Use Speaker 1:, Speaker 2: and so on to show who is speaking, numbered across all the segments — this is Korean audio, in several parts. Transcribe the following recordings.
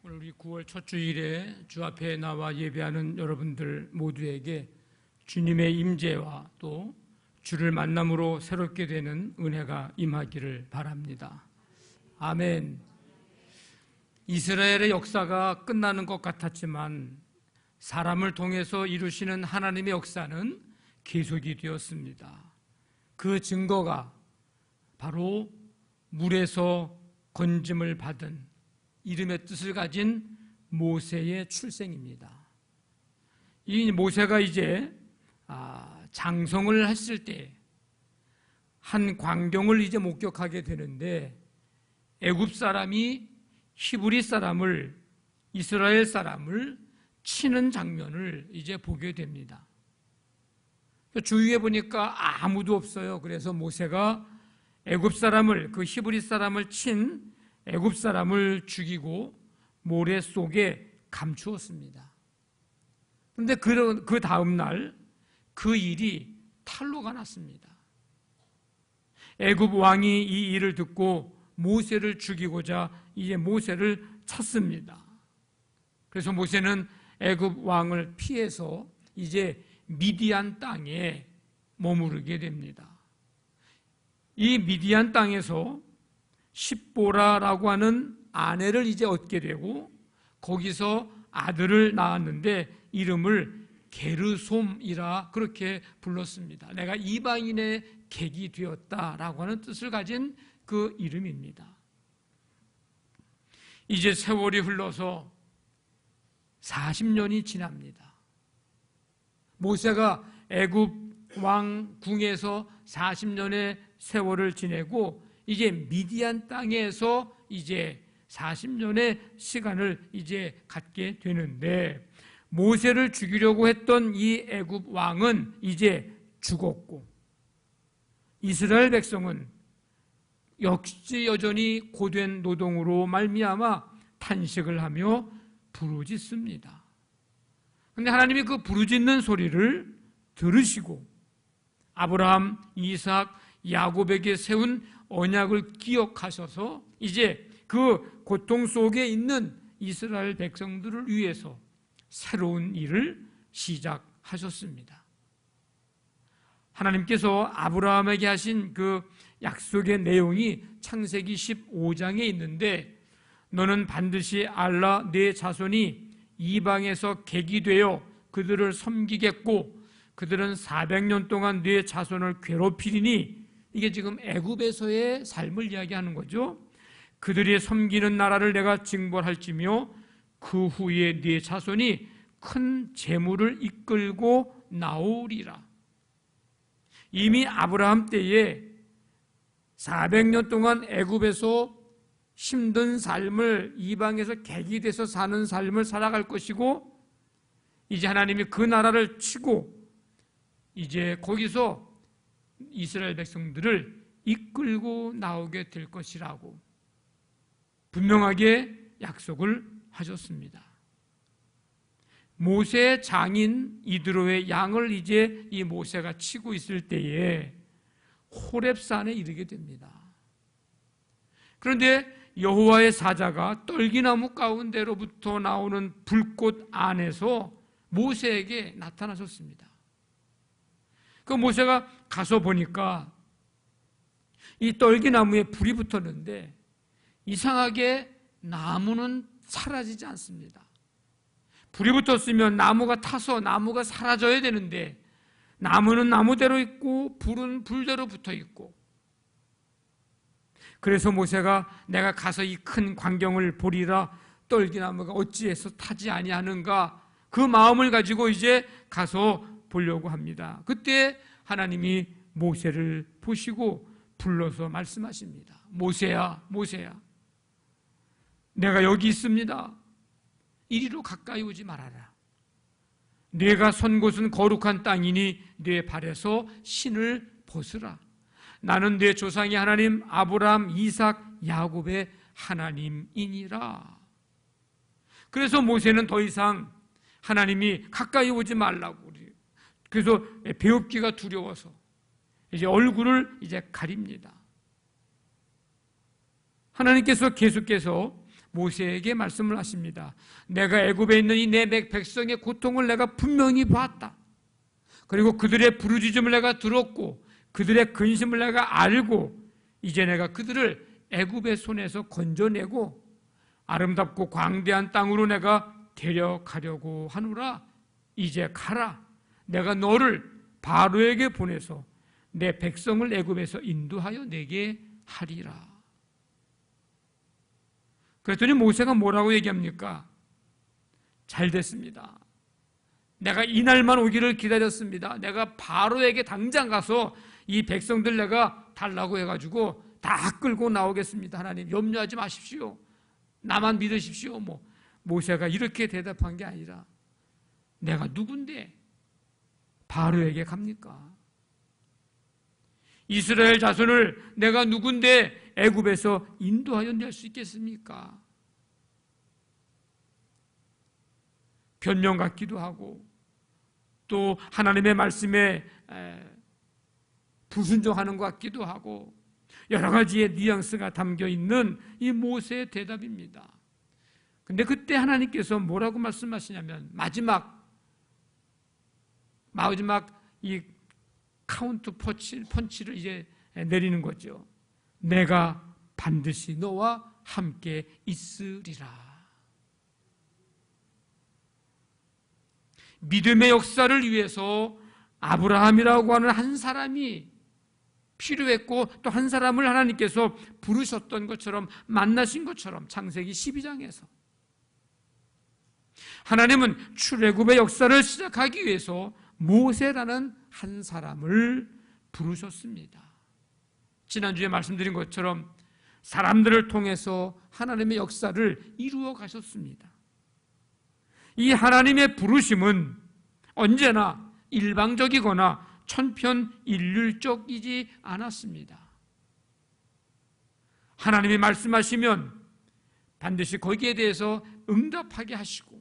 Speaker 1: 오늘 우리 9월 첫 주일에 주 앞에 나와 예배하는 여러분들 모두에게 주님의 임재와 또 주를 만남으로 새롭게 되는 은혜가 임하기를 바랍니다. 아멘. 이스라엘의 역사가 끝나는 것 같았지만 사람을 통해서 이루시는 하나님의 역사는 계속이 되었습니다. 그 증거가 바로 물에서 건짐을 받은 이름의 뜻을 가진 모세의 출생입니다. 이 모세가 이제 장성을 했을 때 한 광경을 이제 목격하게 되는데, 애굽 사람이 히브리 사람을, 이스라엘 사람을 치는 장면을 이제 보게 됩니다. 주위에 보니까 아무도 없어요. 그래서 모세가 애굽 사람을, 그 히브리 사람을 친 애굽 사람을 죽이고 모래 속에 감추었습니다. 그런데 그 다음 날 그 일이 탄로가 났습니다. 애굽 왕이 이 일을 듣고 모세를 죽이고자 이제 모세를 찾습니다. 그래서 모세는 애굽 왕을 피해서 이제 미디안 땅에 머무르게 됩니다. 이 미디안 땅에서 십보라라고 하는 아내를 이제 얻게 되고, 거기서 아들을 낳았는데 이름을 게르솜이라 그렇게 불렀습니다. 내가 이방인의 객이 되었다라고 하는 뜻을 가진 그 이름입니다. 이제 세월이 흘러서 40년이 지납니다. 모세가 애굽 왕궁에서 40년의 세월을 지내고 이제 미디안 땅에서 이제 40년의 시간을 이제 갖게 되는데, 모세를 죽이려고 했던 이 애굽 왕은 이제 죽었고, 이스라엘 백성은 역시 여전히 고된 노동으로 말미암아 탄식을 하며 부르짖습니다. 그런데 하나님이 그 부르짖는 소리를 들으시고 아브라함, 이삭, 야곱에게 세운 언약을 기억하셔서 이제 그 고통 속에 있는 이스라엘 백성들을 위해서 새로운 일을 시작하셨습니다. 하나님께서 아브라함에게 하신 그 약속의 내용이 창세기 15장에 있는데, 너는 반드시 알라 네 자손이 이방에서 객이 되어 그들을 섬기겠고 그들은 400년 동안 네 자손을 괴롭히리니, 이게 지금 애굽에서의 삶을 이야기하는 거죠. 그들이 섬기는 나라를 내가 징벌할지며 그 후에 네 자손이 큰 재물을 이끌고 나오리라. 이미 아브라함 때에 400년 동안 애굽에서 힘든 삶을, 이방에서 객이 돼서 사는 삶을 살아갈 것이고, 이제 하나님이 그 나라를 치고 이제 거기서 이스라엘 백성들을 이끌고 나오게 될 것이라고 분명하게 약속을 하셨습니다. 모세의 장인 이드로의 양을 이제 이 모세가 치고 있을 때에 호렙산에 이르게 됩니다. 그런데 여호와의 사자가 떨기나무 가운데로부터 나오는 불꽃 안에서 모세에게 나타나셨습니다. 그 모세가 가서 보니까 이 떨기나무에 불이 붙었는데 이상하게 나무는 사라지지 않습니다. 불이 붙었으면 나무가 타서 나무가 사라져야 되는데 나무는 나무대로 있고 불은 불대로 붙어 있고, 그래서 모세가 내가 가서 이 큰 광경을 보리라, 떨기나무가 어찌해서 타지 아니하는가, 그 마음을 가지고 이제 가서 보려고 합니다. 그때 하나님이 모세를 보시고 불러서 말씀하십니다. 모세야, 모세야, 내가 여기 있습니다. 이리로 가까이 오지 말아라. 네가 선 곳은 거룩한 땅이니 네 발에서 신을 벗으라. 나는 네 조상의 하나님 아브라함, 이삭, 야곱의 하나님이니라. 그래서 모세는 더 이상 하나님이 가까이 오지 말라고, 그래서 배웁기가 두려워서 이제 얼굴을 이제 가립니다. 하나님께서 계속해서 모세에게 말씀을 하십니다. 내가 애굽에 있는 이 내 백성의 고통을 내가 분명히 봤다. 그리고 그들의 부르짖음을 내가 들었고 그들의 근심을 내가 알고 이제 내가 그들을 애굽의 손에서 건져내고 아름답고 광대한 땅으로 내가 데려가려고 하노라. 이제 가라. 내가 너를 바로에게 보내서 내 백성을 애굽에서 인도하여 내게 하리라. 그랬더니 모세가 뭐라고 얘기합니까? 잘 됐습니다. 내가 이날만 오기를 기다렸습니다. 내가 바로에게 당장 가서 이 백성들 내가 달라고 해가지고 다 끌고 나오겠습니다. 하나님 염려하지 마십시오. 나만 믿으십시오. 모세가 이렇게 대답한 게 아니라 내가 누군데 바로에게 갑니까? 이스라엘 자손을 내가 누군데 애굽에서 인도하여 낼 수 있겠습니까? 변명 같기도 하고 또 하나님의 말씀에 불순종하는 것 같기도 하고 여러 가지의 뉘앙스가 담겨 있는 이 모세의 대답입니다. 근데 그때 하나님께서 뭐라고 말씀하시냐면 마지막 이 카운트 펀치를 이제 내리는 거죠. 내가 반드시 너와 함께 있으리라. 믿음의 역사를 위해서 아브라함이라고 하는 한 사람이 필요했고 또 한 사람을 하나님께서 부르셨던 것처럼 만나신 것처럼 창세기 12장에서 하나님은 출애굽의 역사를 시작하기 위해서 모세라는 한 사람을 부르셨습니다. 지난주에 말씀드린 것처럼 사람들을 통해서 하나님의 역사를 이루어 가셨습니다. 이 하나님의 부르심은 언제나 일방적이거나 천편일률적이지 않았습니다. 하나님이 말씀하시면 반드시 거기에 대해서 응답하게 하시고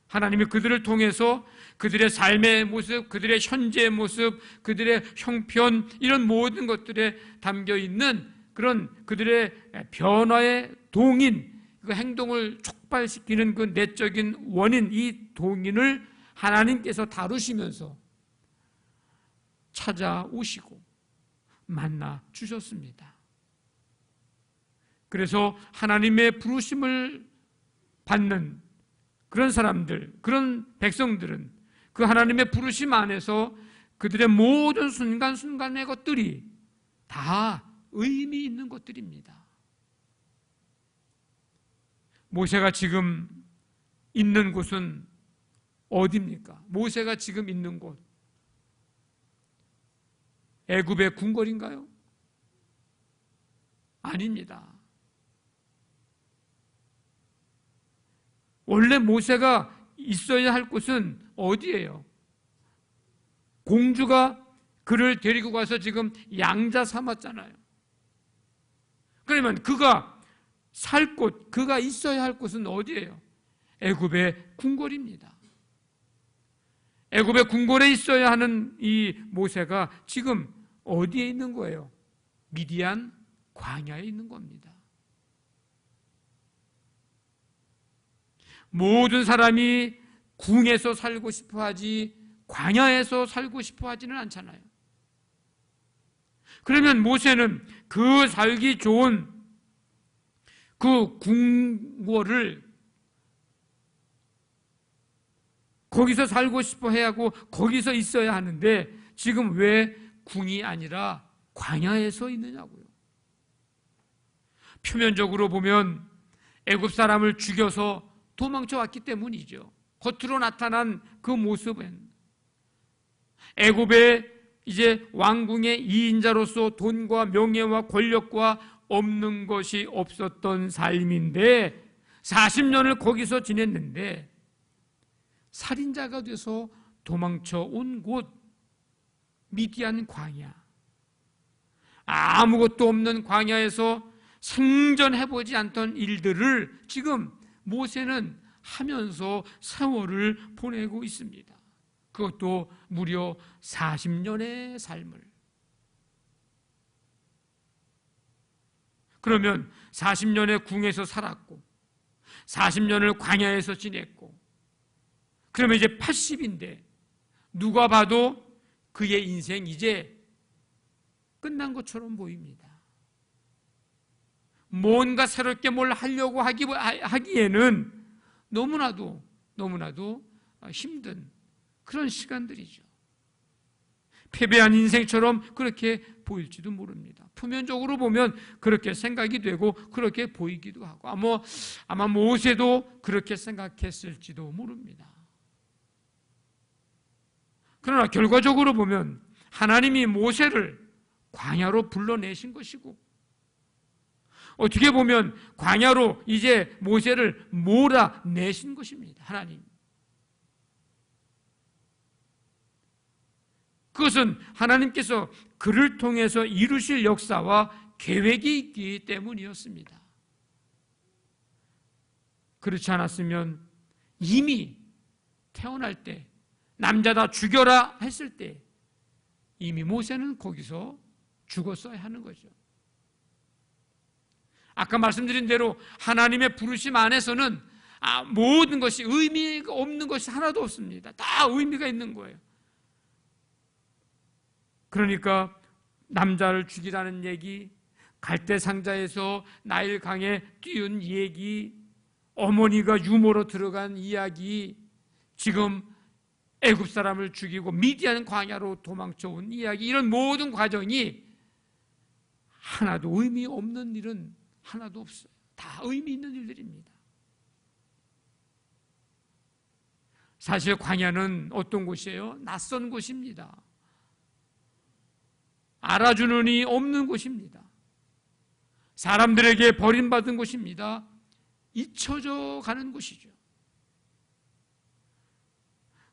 Speaker 1: 하나님이 그들을 통해서 그들의 삶의 모습, 그들의 현재의 모습, 그들의 형편 이런 모든 것들에 담겨있는 그런 그들의 변화의 동인, 그 행동을 촉발시키는 그 내적인 원인, 이 동인을 하나님께서 다루시면서 찾아오시고 만나 주셨습니다. 그래서 하나님의 부르심을 받는 그런 사람들, 그런 백성들은 그 하나님의 부르심 안에서 그들의 모든 순간순간의 것들이 다 의미 있는 것들입니다. 모세가 지금 있는 곳은 어디입니까? 모세가 지금 있는 곳 애굽의 궁궐인가요? 아닙니다. 원래 모세가 있어야 할 곳은 어디예요? 공주가 그를 데리고 가서 지금 양자 삼았잖아요. 그러면 그가 살 곳, 그가 있어야 할 곳은 어디예요? 애굽의 궁궐입니다. 애굽의 궁궐에 있어야 하는 이 모세가 지금 어디에 있는 거예요? 미디안 광야에 있는 겁니다. 모든 사람이 궁에서 살고 싶어 하지 광야에서 살고 싶어 하지는 않잖아요. 그러면 모세는 그 살기 좋은 그 궁궐을 거기서 살고 싶어 해야 하고 거기서 있어야 하는데 지금 왜 궁이 아니라 광야에서 있느냐고요. 표면적으로 보면 애굽 사람을 죽여서 도망쳐 왔기 때문이죠. 겉으로 나타난 그 모습은 애굽의 이제 왕궁의 2인자로서 돈과 명예와 권력과 없는 것이 없었던 삶인데 40년을 거기서 지냈는데 살인자가 돼서 도망쳐 온 곳 미디안 광야, 아무것도 없는 광야에서 생전해보지 않던 일들을 지금 모세는 하면서 세월을 보내고 있습니다. 그것도 무려 40년의 삶을. 그러면 40년의 궁에서 살았고 40년을 광야에서 지냈고 그러면 이제 80인데 누가 봐도 그의 인생 이제 끝난 것처럼 보입니다. 뭔가 새롭게 뭘 하려고 하기에는 너무나도 힘든 그런 시간들이죠. 패배한 인생처럼 그렇게 보일지도 모릅니다. 표면적으로 보면 그렇게 생각이 되고 그렇게 보이기도 하고 아마 모세도 그렇게 생각했을지도 모릅니다. 그러나 결과적으로 보면 하나님이 모세를 광야로 불러내신 것이고 어떻게 보면 광야로 이제 모세를 몰아내신 것입니다. 하나님. 그것은 하나님께서 그를 통해서 이루실 역사와 계획이 있기 때문이었습니다. 그렇지 않았으면 이미 태어날 때 남자다 죽여라 했을 때 이미 모세는 거기서 죽었어야 하는 거죠. 아까 말씀드린 대로 하나님의 부르심 안에서는 모든 것이 의미가 없는 것이 하나도 없습니다. 다 의미가 있는 거예요. 그러니까 남자를 죽이라는 얘기, 갈대 상자에서 나일강에 띄운 얘기, 어머니가 유모로 들어간 이야기, 지금 애굽 사람을 죽이고 미디안 광야로 도망쳐온 이야기, 이런 모든 과정이 하나도 의미 없는 일은 하나도 없어요. 다 의미 있는 일들입니다. 사실 광야는 어떤 곳이에요? 낯선 곳입니다. 알아주는 이 없는 곳입니다. 사람들에게 버림받은 곳입니다. 잊혀져 가는 곳이죠.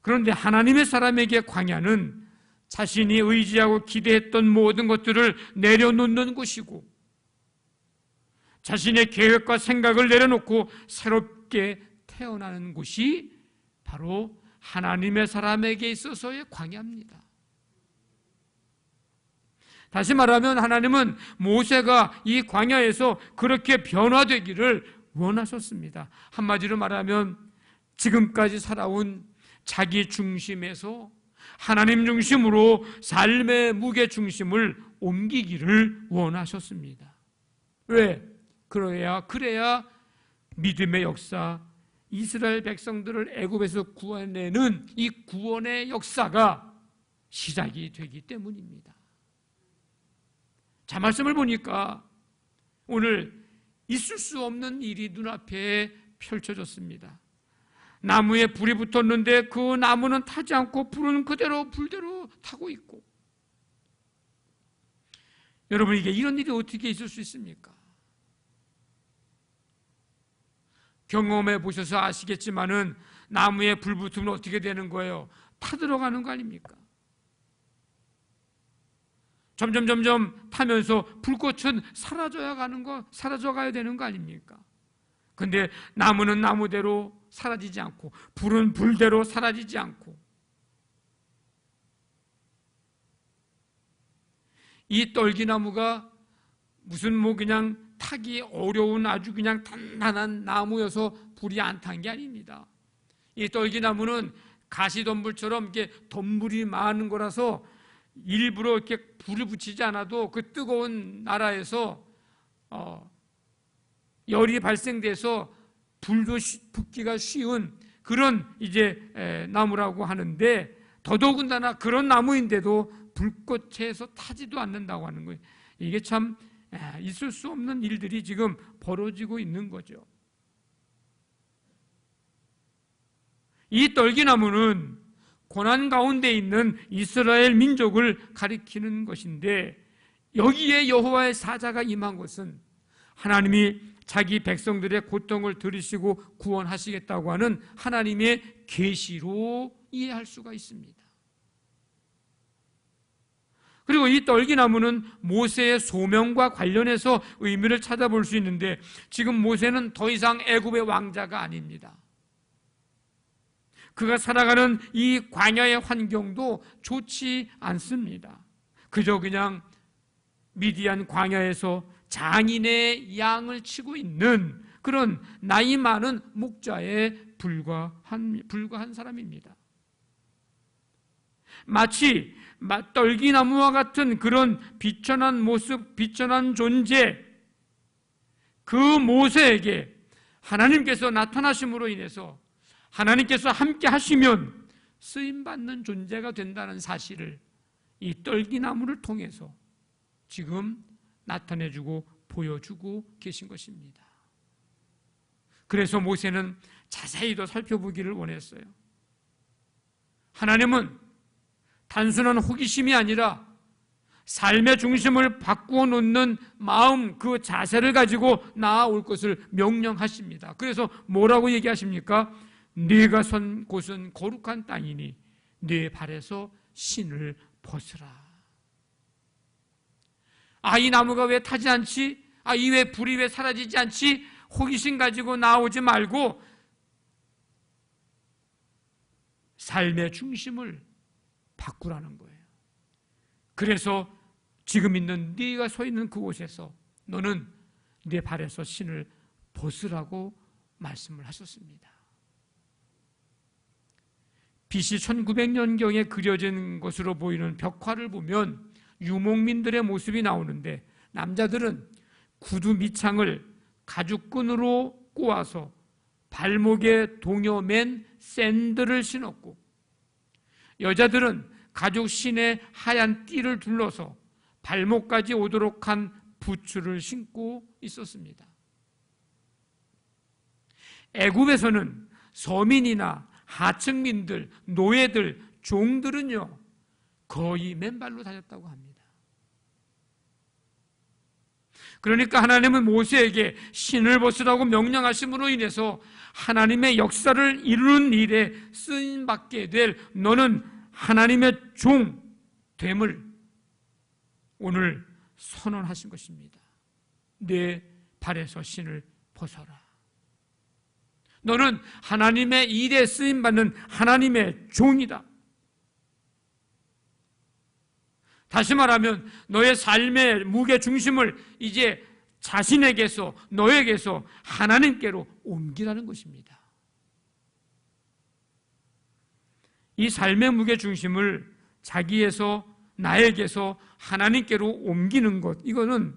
Speaker 1: 그런데 하나님의 사람에게 광야는 자신이 의지하고 기대했던 모든 것들을 내려놓는 곳이고 자신의 계획과 생각을 내려놓고 새롭게 태어나는 곳이 바로 하나님의 사람에게 있어서의 광야입니다. 다시 말하면 하나님은 모세가 이 광야에서 그렇게 변화되기를 원하셨습니다. 한마디로 말하면 지금까지 살아온 자기 중심에서 하나님 중심으로 삶의 무게 중심을 옮기기를 원하셨습니다. 왜? 그래야 믿음의 역사, 이스라엘 백성들을 애굽에서 구원내는 이 구원의 역사가 시작이 되기 때문입니다. 자, 말씀을 보니까 오늘 있을 수 없는 일이 눈앞에 펼쳐졌습니다. 나무에 불이 붙었는데 그 나무는 타지 않고 불은 그대로 불대로 타고 있고, 여러분, 이런 일이 어떻게 있을 수 있습니까? 경험해 보셔서 아시겠지만은 나무에 불 붙으면 어떻게 되는 거예요? 타들어가는 거 아닙니까? 점점 타면서 불꽃은 사라져가야 되는 거 아닙니까? 근데 나무는 나무대로 사라지지 않고 불은 불대로 사라지지 않고, 이 떨기나무가 무슨 그냥 타기 어려운 아주 그냥 단단한 나무여서 불이 안 탄 게 아닙니다. 이 떨기나무는 가시덤불처럼 이렇게 덤불이 많은 거라서 일부러 이렇게 불을 붙이지 않아도 그 뜨거운 나라에서 열이 발생돼서 불도 붙기가 쉬운 그런 나무라고 하는데, 더더군다나 그런 나무인데도 불꽃에서 타지도 않는다고 하는 거예요. 이게 참 있을 수 없는 일들이 지금 벌어지고 있는 거죠. 이 떨기나무는 고난 가운데 있는 이스라엘 민족을 가리키는 것인데, 여기에 여호와의 사자가 임한 것은 하나님이 자기 백성들의 고통을 들으시고 구원하시겠다고 하는 하나님의 계시로 이해할 수가 있습니다. 그리고 이 떨기나무는 모세의 소명과 관련해서 의미를 찾아볼 수 있는데, 지금 모세는 더 이상 애굽의 왕자가 아닙니다. 그가 살아가는 이 광야의 환경도 좋지 않습니다. 그저 그냥 미디안 광야에서 장인의 양을 치고 있는 그런 나이 많은 목자에 불과한 사람입니다. 마치 떨기나무와 같은 그런 비천한 모습, 비천한 존재, 그 모세에게 하나님께서 나타나심으로 인해서 하나님께서 함께 하시면 쓰임받는 존재가 된다는 사실을 이 떨기나무를 통해서 지금 나타내주고 보여주고 계신 것입니다. 그래서 모세는 자세히 더 살펴보기를 원했어요. 하나님은 단순한 호기심이 아니라 삶의 중심을 바꾸어 놓는 마음, 그 자세를 가지고 나아올 것을 명령하십니다. 그래서 뭐라고 얘기하십니까? 네가 선 곳은 거룩한 땅이니 네 발에서 신을 벗으라. 이 나무가 왜 타지 않지? 이 왜 불이 왜 사라지지 않지? 호기심 가지고 나오지 말고 삶의 중심을 바꾸라는 거예요. 그래서 지금 있는 네가 서 있는 그곳에서 너는 네 발에서 신을 벗으라고 말씀을 하셨습니다. BC 1900년경에 그려진 것으로 보이는 벽화를 보면 유목민들의 모습이 나오는데, 남자들은 구두 밑창을 가죽끈으로 꼬아서 발목에 동여맨 샌들을 신었고, 여자들은 가죽 신에 하얀 띠를 둘러서 발목까지 오도록 한 부츠를 신고 있었습니다. 애굽에서는 서민이나 하층민들, 노예들, 종들은요 거의 맨발로 다녔다고 합니다. 그러니까 하나님은 모세에게 신을 벗으라고 명령하심으로 인해서 하나님의 역사를 이루는 일에 쓰임받게 될 너는 하나님의 종 됨을 오늘 선언하신 것입니다. 내 발에서 신을 벗어라. 너는 하나님의 일에 쓰임받는 하나님의 종이다. 다시 말하면 너의 삶의 무게 중심을 이제 자신에게서, 너에게서 하나님께로 옮기라는 것입니다. 이 삶의 무게 중심을 자기에서, 나에게서 하나님께로 옮기는 것, 이거는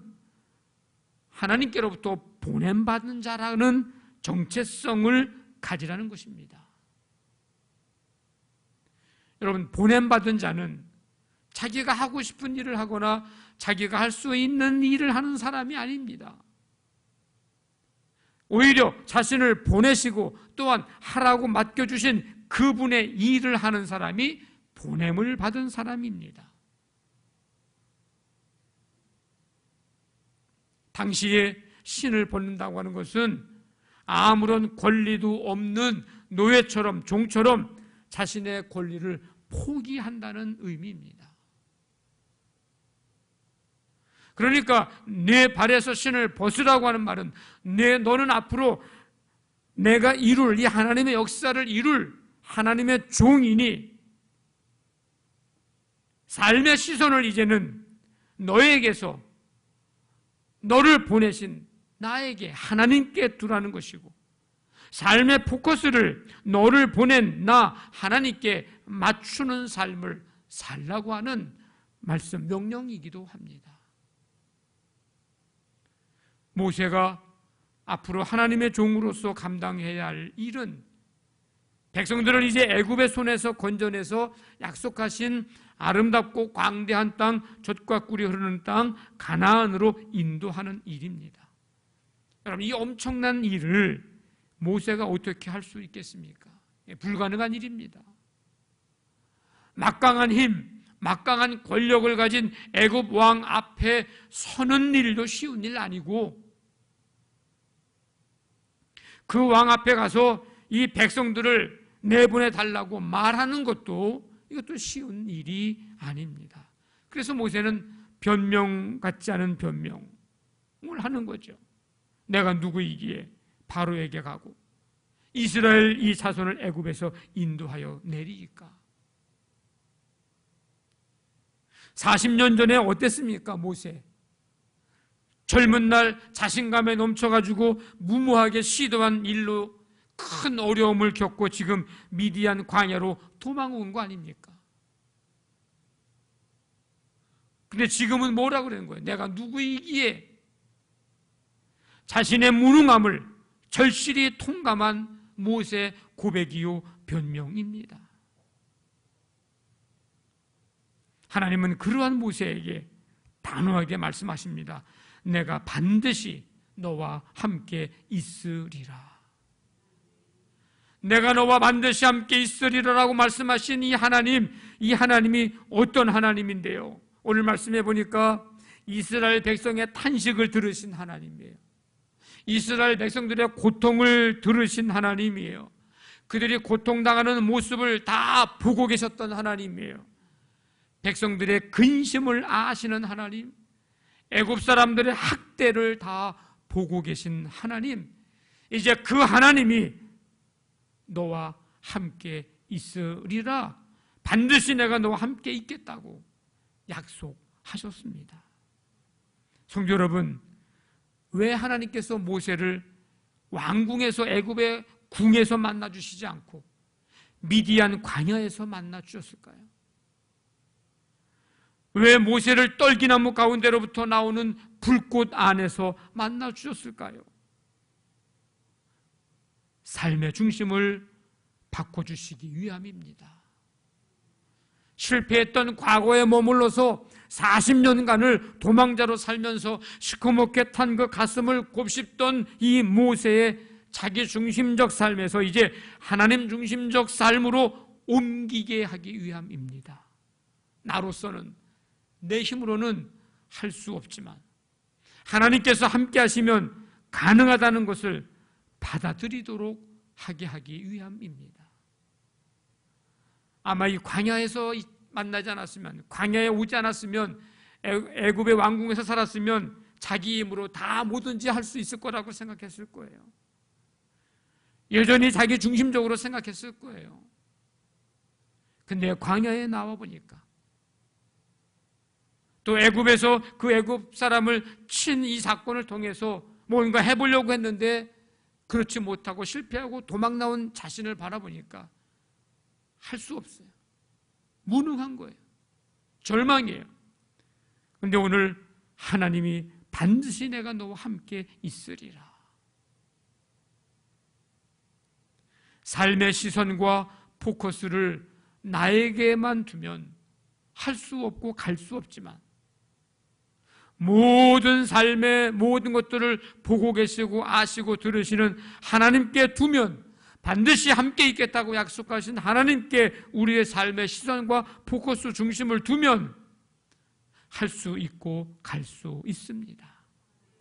Speaker 1: 하나님께로부터 보냄받은 자라는 정체성을 가지라는 것입니다. 여러분, 보냄받은 자는 자기가 하고 싶은 일을 하거나 자기가 할 수 있는 일을 하는 사람이 아닙니다. 오히려 자신을 보내시고 또한 하라고 맡겨주신 그분의 일을 하는 사람이 보냄을 받은 사람입니다. 당시에 신을 벗는다고 하는 것은 아무런 권리도 없는 노예처럼, 종처럼 자신의 권리를 포기한다는 의미입니다. 그러니까 내 발에서 신을 벗으라고 하는 말은 너는 앞으로 내가 이룰, 이 하나님의 역사를 이룰 하나님의 종이니 삶의 시선을 이제는 너에게서, 너를 보내신 나에게, 하나님께 두라는 것이고, 삶의 포커스를 너를 보낸 나 하나님께 맞추는 삶을 살라고 하는 말씀, 명령이기도 합니다. 모세가 앞으로 하나님의 종으로서 감당해야 할 일은 백성들을 이제 애굽의 손에서 건져내서 약속하신 아름답고 광대한 땅, 젖과 꿀이 흐르는 땅 가나안으로 인도하는 일입니다. 여러분, 이 엄청난 일을 모세가 어떻게 할 수 있겠습니까? 불가능한 일입니다. 막강한 힘, 막강한 권력을 가진 애굽 왕 앞에 서는 일도 쉬운 일 아니고, 그 왕 앞에 가서 이 백성들을 내보내 달라고 말하는 것도, 이것도 쉬운 일이 아닙니다. 그래서 모세는 변명 같지 않은 변명을 하는 거죠. 내가 누구이기에 바로에게 가고 이스라엘 이 자손을 애굽에서 인도하여 내리기까? 40년 전에 어땠습니까? 모세 젊은 날 자신감에 넘쳐가지고 무모하게 시도한 일로 큰 어려움을 겪고 지금 미디안 광야로 도망온 거 아닙니까? 근데 지금은 뭐라고 그러는 거예요? 내가 누구이기에? 자신의 무능함을 절실히 통감한 모세 고백이요 변명입니다. 하나님은 그러한 모세에게 단호하게 말씀하십니다. 내가 반드시 너와 함께 있으리라. 내가 너와 반드시 함께 있으리라라고 말씀하신 이 하나님이 어떤 하나님인데요? 오늘 말씀해 보니까 이스라엘 백성의 탄식을 들으신 하나님이에요. 이스라엘 백성들의 고통을 들으신 하나님이에요. 그들이 고통당하는 모습을 다 보고 계셨던 하나님이에요. 백성들의 근심을 아시는 하나님, 애굽 사람들의 학대를 다 보고 계신 하나님, 이제 그 하나님이 너와 함께 있으리라, 반드시 내가 너와 함께 있겠다고 약속하셨습니다. 성도 여러분, 왜 하나님께서 모세를 왕궁에서 애굽의 궁에서 만나 주시지 않고 미디안 광야에서 만나 주셨을까요? 왜 모세를 떨기나무 가운데로부터 나오는 불꽃 안에서 만나 주셨을까요? 삶의 중심을 바꿔주시기 위함입니다. 실패했던 과거에 머물러서 40년간을 도망자로 살면서 시커멓게 탄 그 가슴을 곱씹던 이 모세의 자기 중심적 삶에서 이제 하나님 중심적 삶으로 옮기게 하기 위함입니다. 나로서는, 내 힘으로는 할 수 없지만 하나님께서 함께 하시면 가능하다는 것을 받아들이도록 하게 하기 위함입니다. 아마 이 광야에서 만나지 않았으면, 광야에 오지 않았으면, 애굽의 왕궁에서 살았으면 자기 힘으로 다 뭐든지 할 수 있을 거라고 생각했을 거예요. 여전히 자기 중심적으로 생각했을 거예요. 근데 광야에 나와 보니까, 또 애굽에서 그 애굽 사람을 친 이 사건을 통해서 뭔가 해보려고 했는데 그렇지 못하고 실패하고 도망 나온 자신을 바라보니까 할 수 없어요. 무능한 거예요. 절망이에요. 그런데 오늘 하나님이 반드시 내가 너와 함께 있으리라. 삶의 시선과 포커스를 나에게만 두면 할 수 없고 갈 수 없지만, 모든 삶의 모든 것들을 보고 계시고 아시고 들으시는 하나님께 두면 반드시 함께 있겠다고 약속하신 하나님께 우리의 삶의 시선과 포커스 중심을 두면 할 수 있고 갈 수 있습니다.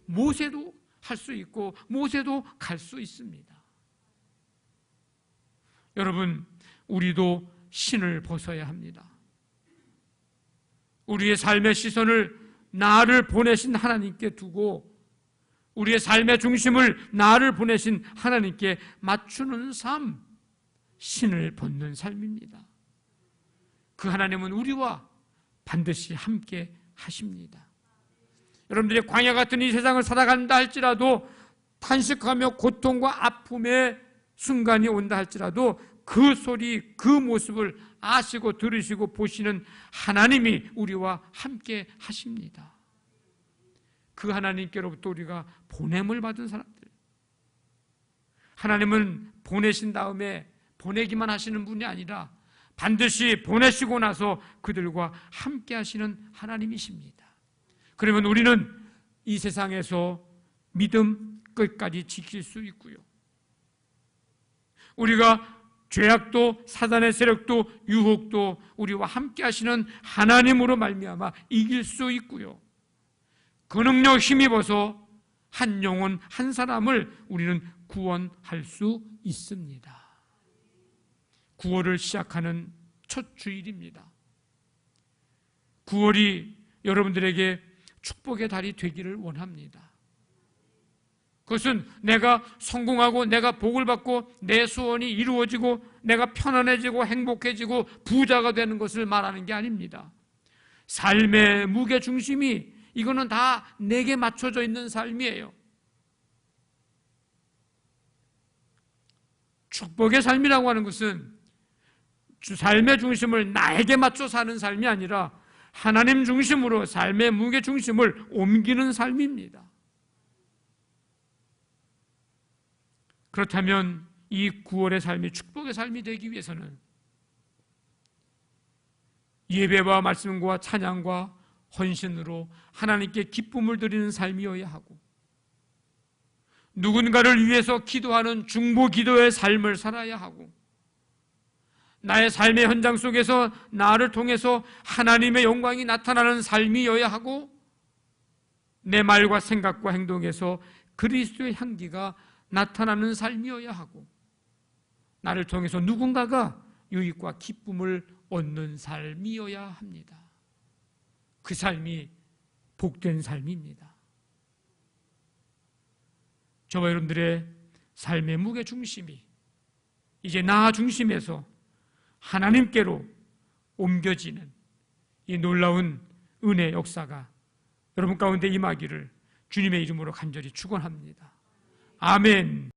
Speaker 1: 모세도 할 수 있고 모세도 갈 수 있습니다. 여러분, 우리도 신을 벗어야 합니다. 우리의 삶의 시선을 나를 보내신 하나님께 두고 우리의 삶의 중심을 나를 보내신 하나님께 맞추는 삶, 신을 벗는 삶입니다. 그 하나님은 우리와 반드시 함께 하십니다. 여러분들이 광야 같은 이 세상을 살아간다 할지라도, 탄식하며 고통과 아픔의 순간이 온다 할지라도 그 소리, 그 모습을 아시고 들으시고 보시는 하나님이 우리와 함께 하십니다. 그 하나님께로부터 우리가 보냄을 받은 사람들, 하나님은 보내신 다음에 보내기만 하시는 분이 아니라 반드시 보내시고 나서 그들과 함께 하시는 하나님이십니다. 그러면 우리는 이 세상에서 믿음 끝까지 지킬 수 있고요, 우리가 죄악도 사단의 세력도 유혹도 우리와 함께 하시는 하나님으로 말미암아 이길 수 있고요, 그 능력 힘입어서 한 영혼 한 사람을 우리는 구원할 수 있습니다. 9월을 시작하는 첫 주일입니다. 9월이 여러분들에게 축복의 달이 되기를 원합니다. 그것은 내가 성공하고 내가 복을 받고 내 소원이 이루어지고 내가 편안해지고 행복해지고 부자가 되는 것을 말하는 게 아닙니다. 삶의 무게 중심이 이거는 다 내게 맞춰져 있는 삶이에요. 축복의 삶이라고 하는 것은 삶의 중심을 나에게 맞춰 사는 삶이 아니라 하나님 중심으로 삶의 무게 중심을 옮기는 삶입니다. 그렇다면 이 9월의 삶이 축복의 삶이 되기 위해서는 예배와 말씀과 찬양과 헌신으로 하나님께 기쁨을 드리는 삶이어야 하고, 누군가를 위해서 기도하는 중보 기도의 삶을 살아야 하고, 나의 삶의 현장 속에서 나를 통해서 하나님의 영광이 나타나는 삶이어야 하고, 내 말과 생각과 행동에서 그리스도의 향기가 나타나는 삶이어야 하고, 나를 통해서 누군가가 유익과 기쁨을 얻는 삶이어야 합니다. 그 삶이 복된 삶입니다. 저와 여러분들의 삶의 무게 중심이 이제 나 중심에서 하나님께로 옮겨지는 이 놀라운 은혜의 역사가 여러분 가운데 임하기를 주님의 이름으로 간절히 축원합니다. 아멘.